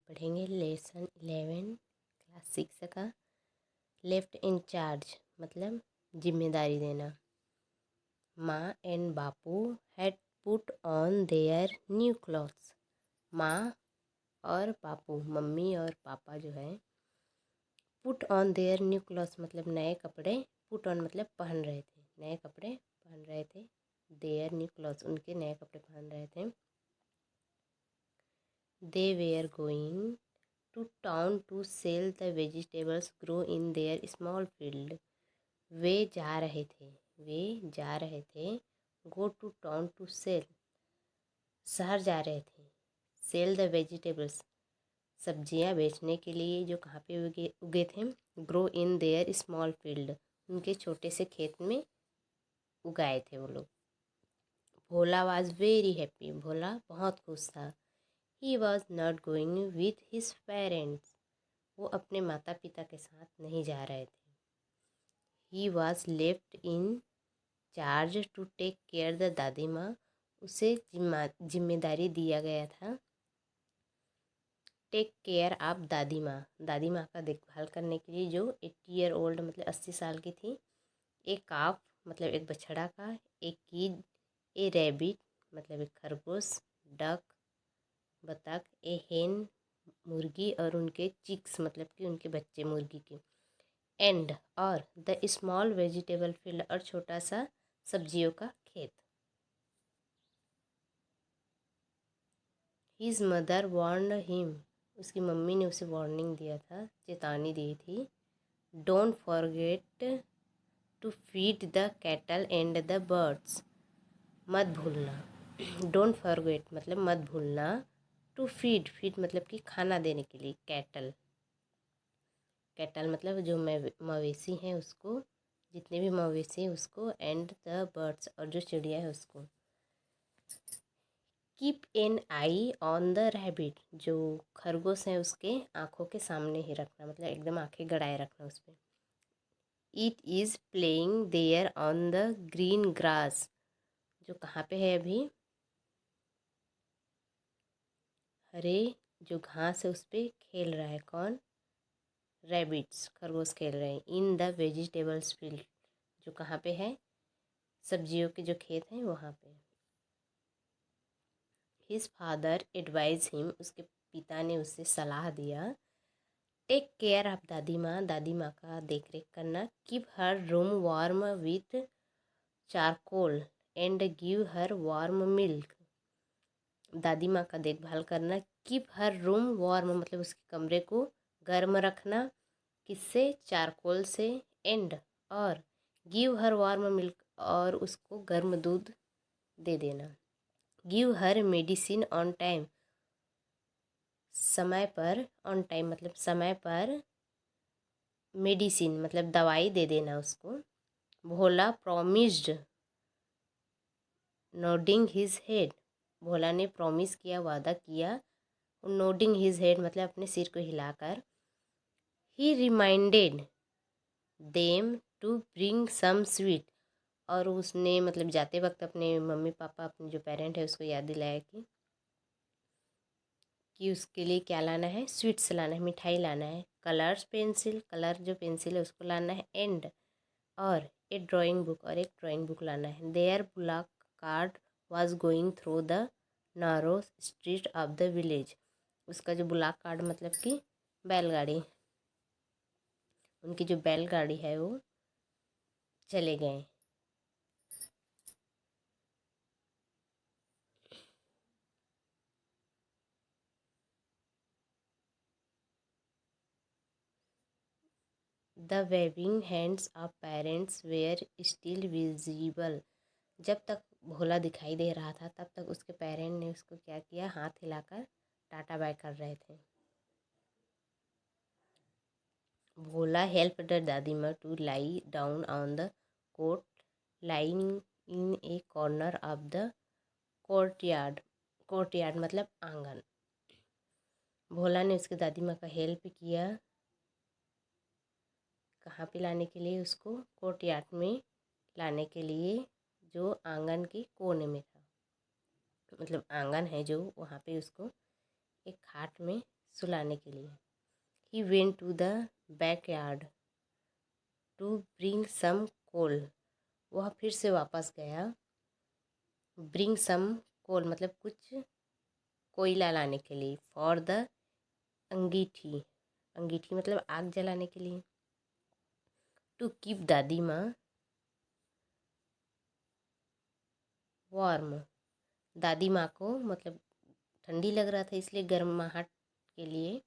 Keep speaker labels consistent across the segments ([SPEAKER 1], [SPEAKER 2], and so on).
[SPEAKER 1] पढ़ेंगे lesson 11 class 6 का। Left in charge मतलब जिम्मेदारी देना। माँ and Bapu had put on their new clothes. माँ और बापू, मम्मी और पापा जो है, put on their new clothes मतलब नए कपड़े, पुट ऑन मतलब पहन रहे थे, नए कपड़े पहन रहे थे। देयर न्यू क्लॉथ्स उनके नए कपड़े पहन रहे थे। They were going to town to sell the vegetables grow in their small field. वे जा रहे थे, वे जा रहे थे। Go to town to sell शहर जा रहे थे। सेल द वेजिटेबल्स सब्जियां बेचने के लिए, जो कहाँ पे उगे उगे थे। Grow in their small field उनके छोटे से खेत में उगाए थे वो लोग। भोला वॉज वेरी हैप्पी, भोला बहुत खुश था। He was not going with his parents, वो अपने माता पिता के साथ नहीं जा रहे थे। He was left in charge to take care the दादी माँ, उसे जिम्मेदारी दिया गया था टेक केयर ऑफ दादी माँ, दादी माँ का देखभाल करने के लिए, जो 80 ईयर ओल्ड मतलब 80 साल की थी। एक काफ मतलब एक बछड़ा का, एक कीड, ए रैबिट मतलब एक खरगोश, डक बतख, ए हेन मुर्गी और उनके चिक्स मतलब कि उनके बच्चे मुर्गी के, एंड और द स्मॉल वेजिटेबल फील्ड और छोटा सा सब्जियों का खेत। हिज मदर वार्न्ड हिम, उसकी मम्मी ने उसे वार्निंग दिया था, चेतावनी दी थी। Don't forget to feed the cattle and the birds, मत भूलना। डोंट फॉरगेट मतलब मत भूलना। टू फीड, फीड मतलब कि खाना देने के लिए। कैटल, कैटल मतलब जो मवेशी हैं उसको, जितने भी मवेशी हैं उसको, एंड द बर्ड्स और जो चिड़िया है उसको। Keep an I on the rabbit, जो खरगोश है उसके आँखों के सामने ही रखना, मतलब एकदम आँखें गड़ाए रखना उस पर। It is playing there on the green grass, जो कहाँ पे है अभी, हरे जो घास है उस पर खेल रहा है। कौन? रैबिट्स, खरगोश खेल रहे हैं। इन द वेजिटेबल्स फील्ड, जो कहाँ पे है, सब्जियों के जो खेत हैं वहाँ पे। हिज फादर एडवाइज हिम, उसके पिता ने उसे सलाह दिया। टेक केयर ऑफ दादी माँ का देख रेख करना। Keep her room warm with charcoal and give her warm milk, दादी माँ का देखभाल करना। कीप हर रूम वार्म मतलब उसके कमरे को गर्म रखना, किससे? चारकोल से। एंड और गिव हर वार्म मिल्क और उसको गर्म दूध दे देना। Give her medicine on time, समय पर, ऑन टाइम मतलब समय पर, मेडिसिन मतलब दवाई दे देना उसको। भोला प्रॉमिस्ड नोडिंग हिज हेड, भोला ने प्रॉमिस किया, वादा किया। नोडिंग हिज हेड मतलब अपने सिर को हिलाकर। He reminded them to bring some sweet, और उसने मतलब जाते वक्त अपने मम्मी पापा, अपने जो पेरेंट है उसको याद दिलाया कि उसके लिए क्या लाना है, स्वीट्स लाना है, मिठाई लाना है। कलर्स पेंसिल, कलर जो पेंसिल है उसको लाना है। एंड और एक ड्राइंग बुक, और एक ड्राइंग बुक लाना है। Their bullock cart was going through the narrow street of the village, उसका जो ब्लॉक कार्ड मतलब कि बैलगाड़ी, उनकी जो बैलगाड़ी है वो चले गए। The waving hands of parents were still visible, जब तक भोला दिखाई दे रहा था तब तक उसके पेरेंट ने उसको क्या किया, हाथ हिलाकर टाटा बाय कर रहे थे। भोला हेल्प द दादी माँ to lie down on the cot lying in a corner of the courtyard, courtyard मतलब आंगन। भोला ने उसकी दादी माँ का हेल्प किया, कहाँ पे लाने के लिए, उसको कोर्टयार्ड में लाने के लिए, जो आंगन के कोने में था, मतलब आंगन है जो, वहाँ पे उसको एक खाट में सुलाने के लिए। He went to the backyard to bring some coal. वह फिर से वापस गया। ब्रिंग सम कोल मतलब कुछ कोयला लाने के लिए। फॉर द अंगीठी, अंगीठी मतलब आग जलाने के लिए। टू कीप दादी माँ वार्म, दादी माँ को मतलब ठंडी लग रहा था इसलिए गर्माहट के लिए।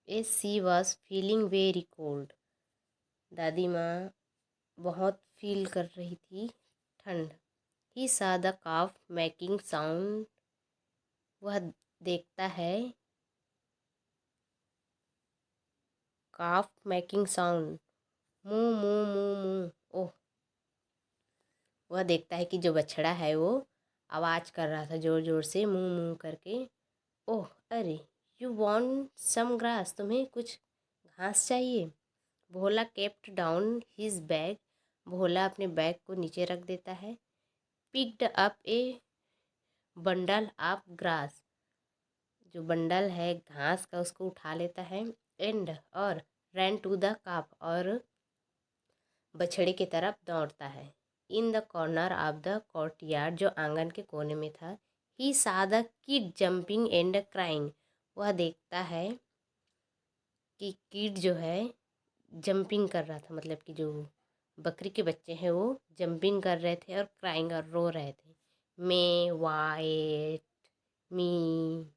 [SPEAKER 1] As she was feeling very cold, दादी माँ बहुत फील कर रही थी ठंड। ही सा द काफ मेकिंग साउंड, वह देखता है काफ मेकिंग साउंड, मुँह मुँह मुँह मुँह। ओह, वह देखता है कि जो बछड़ा है वो आवाज़ कर रहा था ज़ोर ज़ोर से, मुँह मुँह करके। ओह अरे, यू वॉन्ट सम ग्रास, तुम्हें कुछ घास चाहिए। भोला केप्ट डाउन हिज बैग, भोला अपने बैग को नीचे रख देता है। Picked up A bundle of grass, जो बंडल है घास का उसको उठा लेता है। एंड और रैन टू द काफ, और बछड़े की तरफ दौड़ता है। In the corner of the courtyard, जो आंगन के कोने में था। ही सा the kid jumping and crying, वह देखता है कि किड जो है जंपिंग कर रहा था, मतलब कि जो बकरी के बच्चे हैं वो जंपिंग कर रहे थे और क्राइंग और रो रहे थे। May wait me.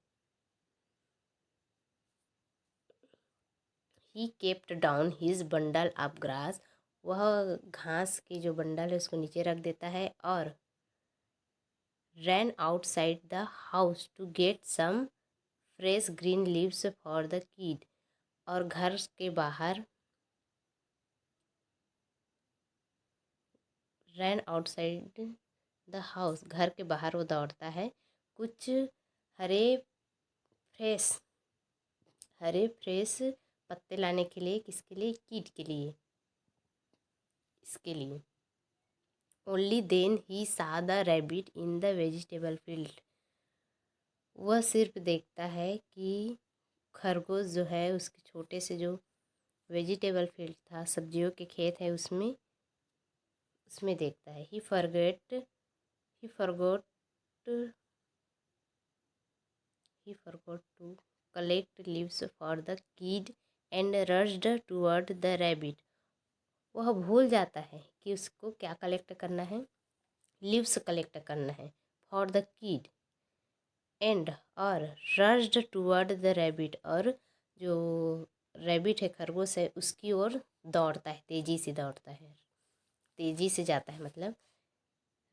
[SPEAKER 1] He kept down his bundle of grass, वह घास की जो बंडल है उसको नीचे रख देता है और ran outside the house to get some fresh green leaves for the kid, और घर के बाहर रैन आउटसाइड द हाउस, घर के बाहर वो दौड़ता है कुछ हरे फ्रेश हरे फ्रेश पत्ते लाने के लिए। किसके लिए? कीट के लिए, इसके लिए। ओनली देन ही सा the rabbit in the vegetable field, वह सिर्फ देखता है कि खरगोश जो है उसके छोटे से जो वेजिटेबल फील्ड था, सब्जियों के खेत है, उसमें उसमें देखता है। He forgot to collect leaves for the kid and rushed toward the rabbit, वह भूल जाता है कि उसको क्या कलेक्ट करना है, लीव्स कलेक्ट करना है फॉर द कीड एंड और रश्ड टूवर्ड द रैबिट, और जो रैबिट है खरगोश है उसकी ओर दौड़ता है, तेज़ी से दौड़ता है, तेज़ी से जाता है, मतलब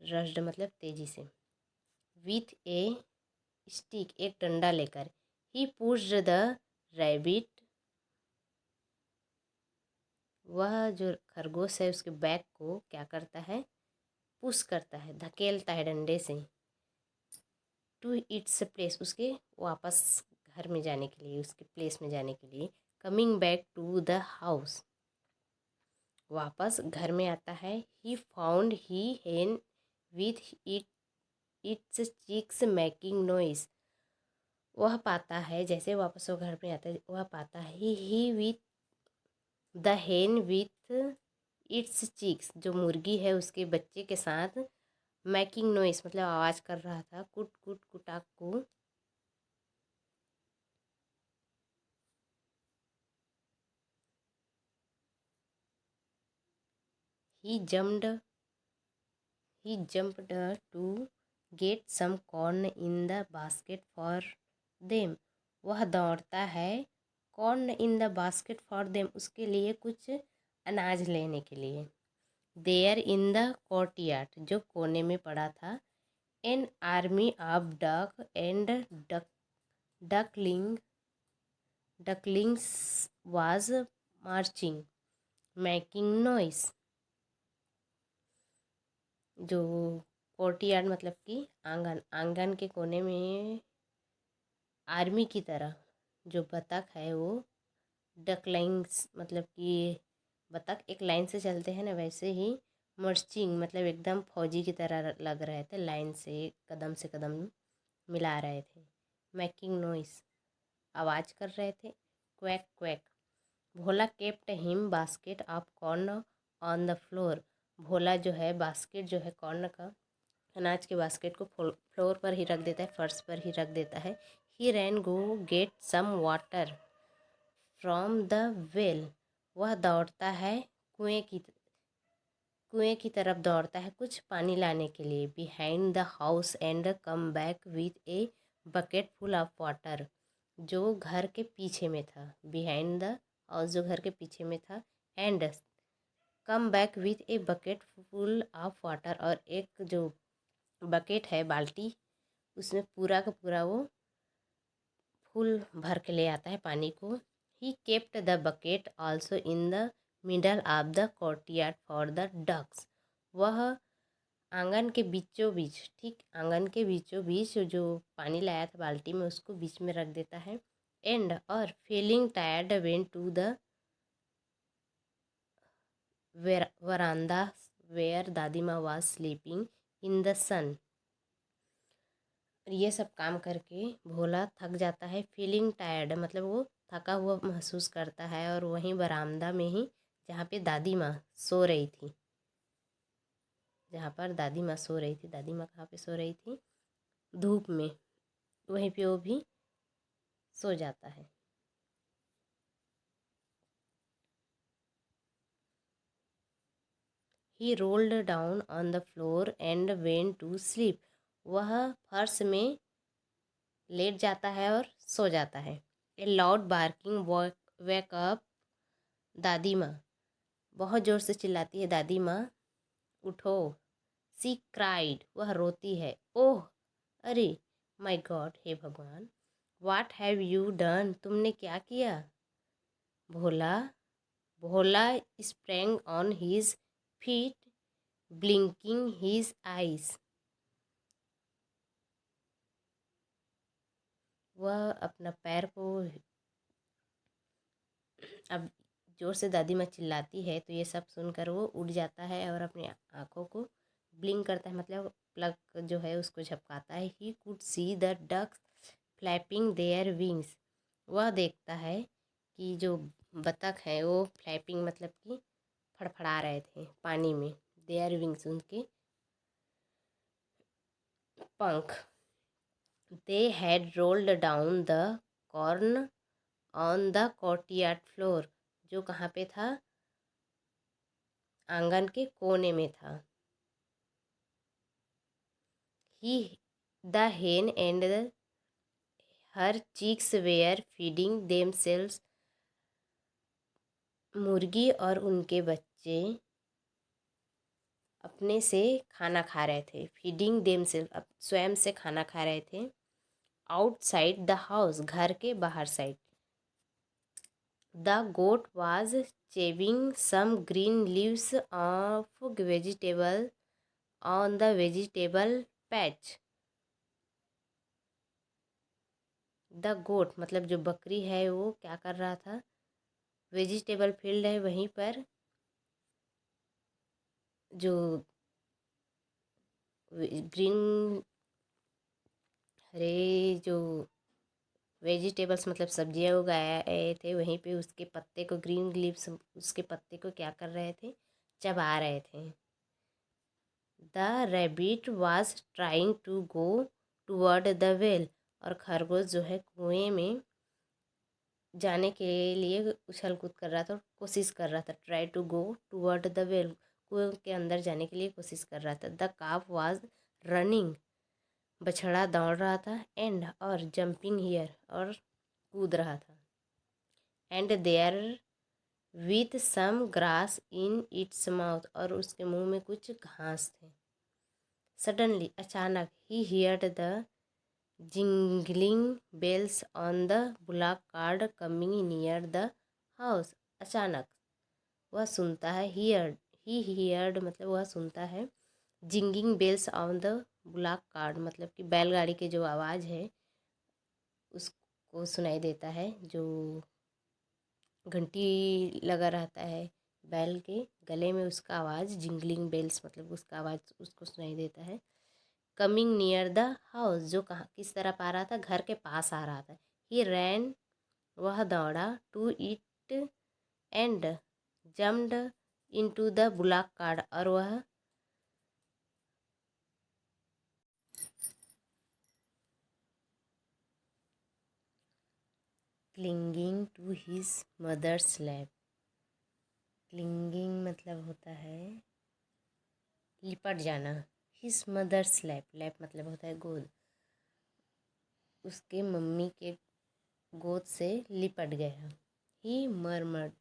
[SPEAKER 1] रश्ड मतलब तेज़ी से। विथ ए स्टिक, एक डंडा लेकर। ही पुश्ड द रैबिट, वह जो खरगोश है उसके बैक को क्या करता है, पुश करता है, धकेलता है डंडे से। टू इट्स प्लेस, उसके वापस घर में जाने के लिए, उसके प्लेस में जाने के लिए। Coming back to the house, वापस घर में आता है। He found he hen with its chicks making noise, वह पाता है, जैसे वापस वो घर में आता है वह पाता है ही विथ द हेन विथ इट्स चिक्स, जो मुर्गी है उसके बच्चे के साथ मैकिंग नॉइस मतलब आवाज़ कर रहा था, कुट कुट कुटाकू। He jumped he jumped to get some corn in the basket for them, वह दौड़ता है corn in the basket for them, उसके लिए कुछ अनाज लेने के लिए। देयर इन द कोर्टयार्ड, जो कोने में पड़ा था। An army of duck and duck duckling ducklings was marching making noise, जो कोर्टयार्ड मतलब कि आंगन, आंगन के कोने में आर्मी की तरह जो बतख है वो डकलिंग्स मतलब कि बतख एक लाइन से चलते हैं ना, वैसे ही मर्चिंग मतलब एकदम फौजी की तरह लग रहे थे, लाइन से कदम मिला रहे थे। मैकिंग नॉइस, आवाज़ कर रहे थे। Quack quack, Bhola kept him basket of corn on the floor, Bhola जो है बास्केट जो है कॉर्न का, अनाज के बास्केट को फ्लोर पर ही रख देता है, फर्श पर ही रख देता है। He ran go get some water from the well, वह दौड़ता है कुएं की तरफ दौड़ता है कुछ पानी लाने के लिए। Behind the house and come back with a bucket full of water, जो घर के पीछे में था। बिहाइंड द हाउस जो घर के पीछे में था, and come back with a bucket full of water, और एक जो बकेट है बाल्टी, उसमें पूरा का पूरा वो फुल भर के ले आता है पानी को। He kept the bucket also in the middle of the courtyard for the ducks, वह आंगन के बीचों बीच, ठीक आंगन के बीचों बीच जो पानी लाया था बाल्टी में उसको बीच में रख देता है। एंड और feeling tired went to the veranda where dadi माँ was sleeping in the sun, ये सब काम करके भोला थक जाता है। फीलिंग टायर्ड मतलब वो थका हुआ महसूस करता है, और वहीं बरामदा में ही जहाँ पे दादी माँ सो रही थी, जहाँ पर दादी माँ सो रही थी, दादी माँ कहाँ पे सो रही थी, धूप में, वहीं पे वो भी सो जाता है। He rolled down on the floor and went to sleep, वह फर्श में लेट जाता है और सो जाता है। ए लाउड बार्किंग वेक अप दादी माँ, बहुत ज़ोर से चिल्लाती है दादी माँ, उठो। सी क्राइड, वह रोती है। ओह, अरे, माय गॉड, हे भगवान, व्हाट हैव यू डन, तुमने क्या किया। Bhola Bhola sprang on his feet blinking his eyes, वह अपना पैर को, अब जोर से दादी माँ चिल्लाती है तो ये सब सुनकर वो उठ जाता है और अपनी आँखों को ब्लिंक करता है, मतलब प्लग जो है उसको झपकाता है। He could see the ducks flapping their wings, वह देखता है कि जो बतख हैं वो फ्लैपिंग मतलब कि फड़फड़ा रहे थे पानी में, देयर विंग्स उनके पंख। They had rolled down the corn on the courtyard floor, जो कहाँ पे था, आंगन के कोने में था। He the hen and her chicks were feeding themselves, मुर्गी और उनके बच्चे अपने से खाना खा रहे थे। फीडिंग देमसेल्व, स्वयं से खाना खा रहे थे। आउटसाइड द हाउस, घर के बाहर साइड। The goat was chewing some green leaves of vegetable on the vegetable patch, the goat मतलब जो बकरी है वो क्या कर रहा था, वेजिटेबल फील्ड है वहीं पर जो ग्रीन, हरे जो वेजिटेबल्स मतलब सब्जियां उगाए थे वहीं पे उसके पत्ते को, ग्रीन लीव्स उसके पत्ते को क्या कर रहे थे, चबा रहे थे। The rabbit was trying to go toward the well, और खरगोश जो है कुएं में जाने के लिए उछल कूद कर रहा था, कोशिश कर रहा था। Try to go toward the well, कुएं के अंदर जाने के लिए कोशिश कर रहा था। द काफ वाज रनिंग, बछड़ा दौड़ रहा था। एंड और जंपिंग हियर, और कूद रहा था। And there with some grass in its mouth, और उसके मुंह में कुछ घास थे। सडनली अचानक, he heard the jingling bells on the bullock cart coming near the house, अचानक वह सुनता है, ही हियर्ड मतलब वह सुनता है, jingling bells on the bullock cart मतलब कि बैलगाड़ी की जो आवाज़ है उसको सुनाई देता है, जो घंटी लगा रहता है बैल के गले में, उसका आवाज़ जिंगलिंग बेल्स मतलब उसका आवाज़ उसको सुनाई देता है। कमिंग नियर द हाउस, जो कहाँ किस तरफ आ रहा था, घर के पास आ रहा था। ही रैन, वह दौड़ा, to it and jumped into the bullock cart, और वह clinging to his mother's lap. Clinging मतलब होता है लिपट जाना। हिज मदर्स लैप, लैप मतलब होता है गोद। उसके मम्मी के गोद से लिपट गया। ही मरमर्ड,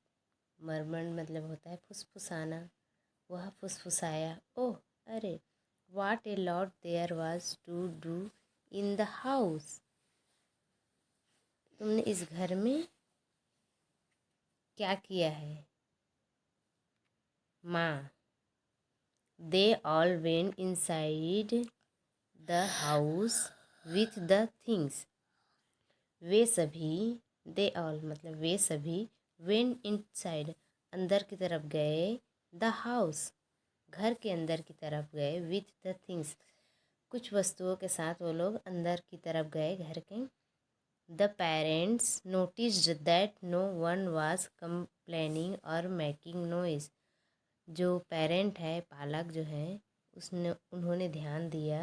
[SPEAKER 1] मरमर्ड मतलब होता है फुसफुसाना। वह फुसफुसाया, ओह अरे, what a lot there was to do in the house. तुमने इस घर में क्या किया है। माँ, they all went inside the house with the things. वे सभी, दे ऑल मतलब वे सभी, वेंट इनसाइड अंदर की तरफ गए, द हाउस घर के अंदर की तरफ गए, विथ द थिंग्स कुछ वस्तुओं के साथ वो लोग अंदर की तरफ गए घर के। The parents noticed that no one was complaining और मेकिंग नॉइज। जो पेरेंट है, पालक जो है, उसने उन्होंने ध्यान दिया।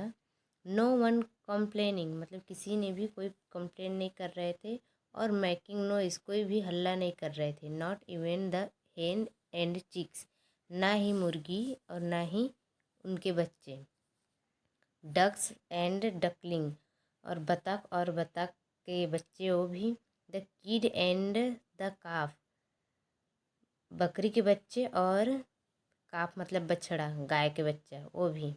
[SPEAKER 1] नो वन कंप्लेनिंग मतलब किसी ने भी कोई कंप्लेन नहीं कर रहे थे, और मेकिंग नॉइज कोई भी हल्ला नहीं कर रहे थे। नॉट इवन द हेन एंड चिक्स, ना ही मुर्गी और ना ही उनके बच्चे। डक्स एंड डकलिंग, और बतख के बच्चे वो भी। द किड एंड द काफ, बकरी के बच्चे, और काफ मतलब बछड़ा, गाय के बच्चा वो भी।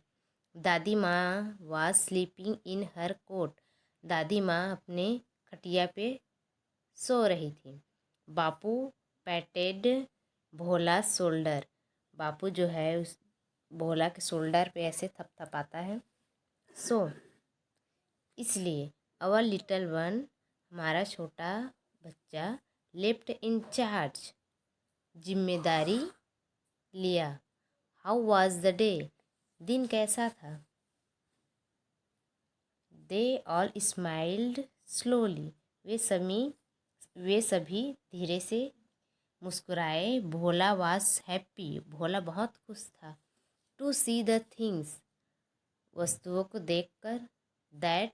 [SPEAKER 1] दादी माँ was sleeping in her cot, दादी माँ अपने खटिया पे सो रही थी। बापू पैटेड भोला शोल्डर, बापू जो है उस भोला के शोल्डर पे ऐसे थपथपाता है। सो इसलिए, अवर लिटल वन हमारा छोटा बच्चा, लेफ्ट इन चार्ज जिम्मेदारी लिया। हाउ वाज द डे, दिन कैसा था। दे ऑल स्माइल्ड स्लोली, वे सभी धीरे से मुस्कुराए। भोला वाज हैप्पी, भोला बहुत खुश था। टू सी द थिंग्स, वस्तुओं को देखकर। दैट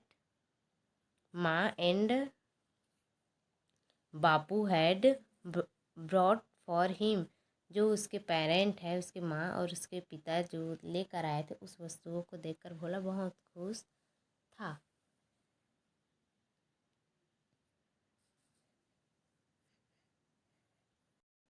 [SPEAKER 1] माँ and Bapu had brought for him, जो उसके पेरेंट है, उसके माँ और उसके पिता जो लेकर आए थे, उस वस्तुओं को देखकर भोला बहुत खुश था।